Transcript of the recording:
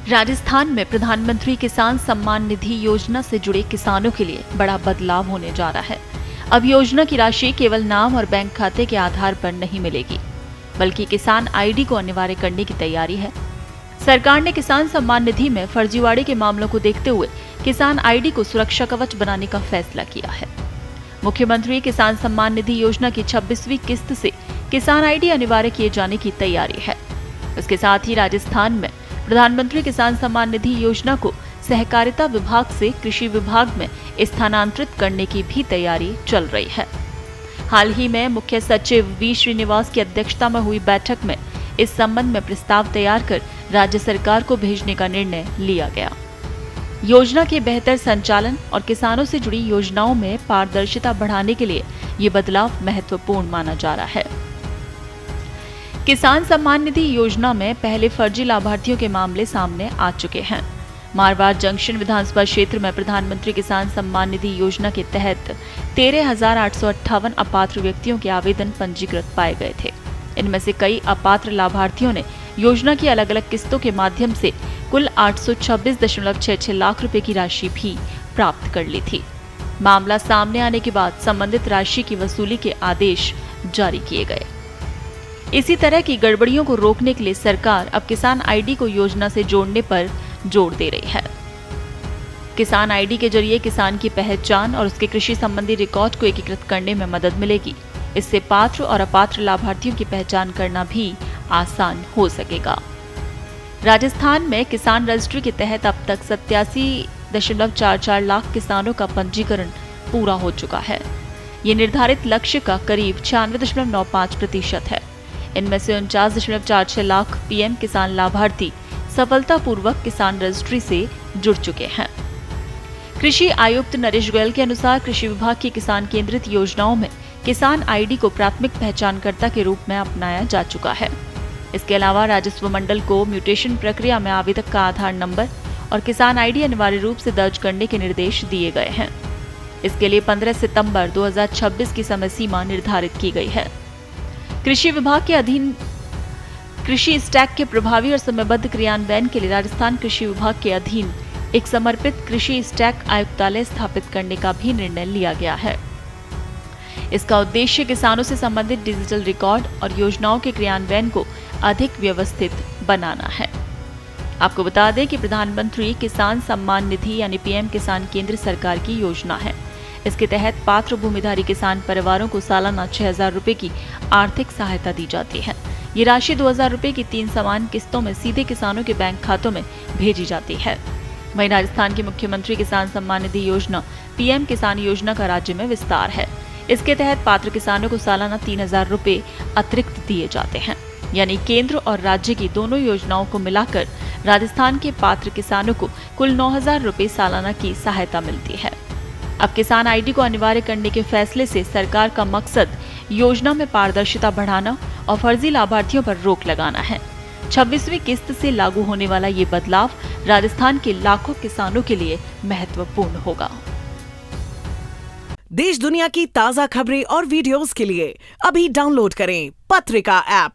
राजस्थान में प्रधानमंत्री किसान सम्मान निधि योजना से जुड़े किसानों के लिए बड़ा बदलाव होने जा रहा है। अब योजना की राशि केवल नाम और बैंक खाते के आधार पर नहीं मिलेगी, बल्कि किसान आईडी को अनिवार्य करने की तैयारी है। सरकार ने किसान सम्मान निधि में फर्जीवाड़े के मामलों को देखते हुए किसान आईडी को सुरक्षा कवच बनाने का फैसला किया है। मुख्यमंत्री किसान सम्मान निधि योजना की 26वीं किस्त से किसान आईडी अनिवार्य किए जाने की तैयारी है। इसके साथ ही राजस्थान में प्रधानमंत्री किसान सम्मान निधि योजना को सहकारिता विभाग से कृषि विभाग में स्थानांतरित करने की भी तैयारी चल रही है। हाल ही में मुख्य सचिव वी श्रीनिवास की अध्यक्षता में हुई बैठक में इस संबंध में प्रस्ताव तैयार कर राज्य सरकार को भेजने का निर्णय लिया गया। योजना के बेहतर संचालन और किसानों से जुड़ी योजनाओं में पारदर्शिता बढ़ाने के लिए ये बदलाव महत्वपूर्ण माना जा रहा है। किसान सम्मान निधि योजना में पहले फर्जी लाभार्थियों के मामले सामने आ चुके हैं। मारवाड़ जंक्शन विधानसभा क्षेत्र में प्रधानमंत्री किसान सम्मान निधि योजना के तहत 13,858 अपात्र व्यक्तियों के आवेदन पंजीकृत पाए गए थे। इनमें से कई अपात्र लाभार्थियों ने योजना की अलग अलग किस्तों के माध्यम से कुल 826.66 लाख रुपए की राशि भी प्राप्त कर ली थी। मामला सामने आने के बाद संबंधित राशि की वसूली के आदेश जारी किए गए। इसी तरह की गड़बड़ियों को रोकने के लिए सरकार अब किसान आईडी को योजना से जोड़ने पर जोर दे रही है। किसान आईडी के जरिए किसान की पहचान और उसके कृषि संबंधी रिकॉर्ड को एकीकृत करने में मदद मिलेगी। इससे पात्र और अपात्र लाभार्थियों की पहचान करना भी आसान हो सकेगा। राजस्थान में किसान रजिस्ट्री के तहत अब तक 87.44 लाख किसानों का पंजीकरण पूरा हो चुका है। ये निर्धारित लक्ष्य का करीब 96.95% है। इनमें से 49.46 लाख पीएम किसान लाभार्थी सफलतापूर्वक किसान रजिस्ट्री से जुड़ चुके हैं। कृषि आयुक्त नरेश गोयल के अनुसार कृषि विभाग की किसान केंद्रित योजनाओं में किसान आईडी को प्राथमिक पहचानकर्ता के रूप में अपनाया जा चुका है। इसके अलावा राजस्व मंडल को म्यूटेशन प्रक्रिया में आवेदक का आधार नंबर और किसान आईडी अनिवार्य रूप से दर्ज करने के निर्देश दिए गए हैं। इसके लिए 15 सितंबर 2026 की समय सीमा निर्धारित की गई है। कृषि विभाग के अधीन कृषि स्टैक के प्रभावी और समयबद्ध क्रियान्वयन के लिए राजस्थान कृषि विभाग के अधीन एक समर्पित कृषि स्टैक आयुक्तालय स्थापित करने का भी निर्णय लिया गया है। इसका उद्देश्य किसानों से संबंधित डिजिटल रिकॉर्ड और योजनाओं के क्रियान्वयन को अधिक व्यवस्थित बनाना है। आपको बता दें कि प्रधानमंत्री किसान सम्मान निधि यानी पीएम किसान केंद्र सरकार की योजना है। इसके तहत पात्र भूमिधारी किसान परिवारों को सालाना 6,000 रुपए की आर्थिक सहायता दी जाती है। ये राशि 2,000 रुपए की 3 समान किस्तों में सीधे किसानों के बैंक खातों में भेजी जाती है। वहीं राजस्थान के मुख्यमंत्री किसान सम्मान निधि योजना पीएम किसान योजना का राज्य में विस्तार है। इसके तहत पात्र किसानों को सालाना 3,000 रुपए अतिरिक्त दिए जाते हैं। यानी केंद्र और राज्य की दोनों योजनाओं को मिलाकर राजस्थान के पात्र किसानों को कुल 9,000 रुपए सालाना की सहायता मिलती है। अब किसान आईडी को अनिवार्य करने के फैसले से सरकार का मकसद योजना में पारदर्शिता बढ़ाना और फर्जी लाभार्थियों पर रोक लगाना है। 26वीं किस्त से लागू होने वाला ये बदलाव राजस्थान के लाखों किसानों के लिए महत्वपूर्ण होगा। देश दुनिया की ताजा खबरें और वीडियोस के लिए अभी डाउनलोड करें पत्रिका ऐप।